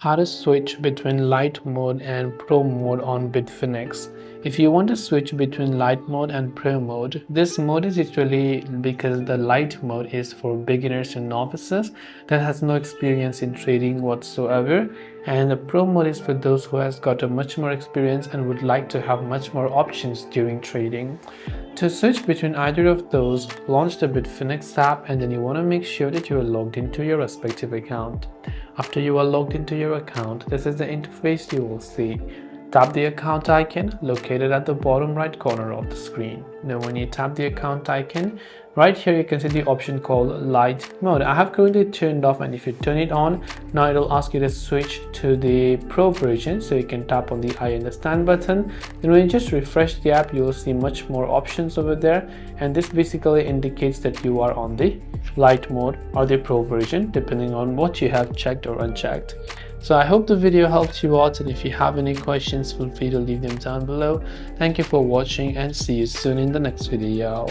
How to switch between Lite mode and Pro mode on Bitfinex. If you want to switch between Lite mode and Pro mode, this mode is usually because the Lite mode is for beginners and novices that has no experience in trading whatsoever, and the Pro mode is for those who has got a much more experience and would like to have much more options during trading. To switch between either of those, launch the Bitfinex app, and then you want to make sure that you are logged into your respective account. After you are logged into your account, this is the interface you will see. Tap the account icon located at the bottom right corner of the screen. Now when you tap the account icon, right here you can see the option called Lite Mode. I have currently turned off, and if you turn it on, now it will ask you to switch to the Pro version, so you can tap on the I understand button. Then when you just refresh the app, you will see much more options over there, and this basically indicates that you are on the Lite mode or the Pro version, depending on what you have checked or unchecked. So I hope the video helped you out, and if you have any questions, feel free to leave them down below. Thank you for watching, and see you soon in the next video.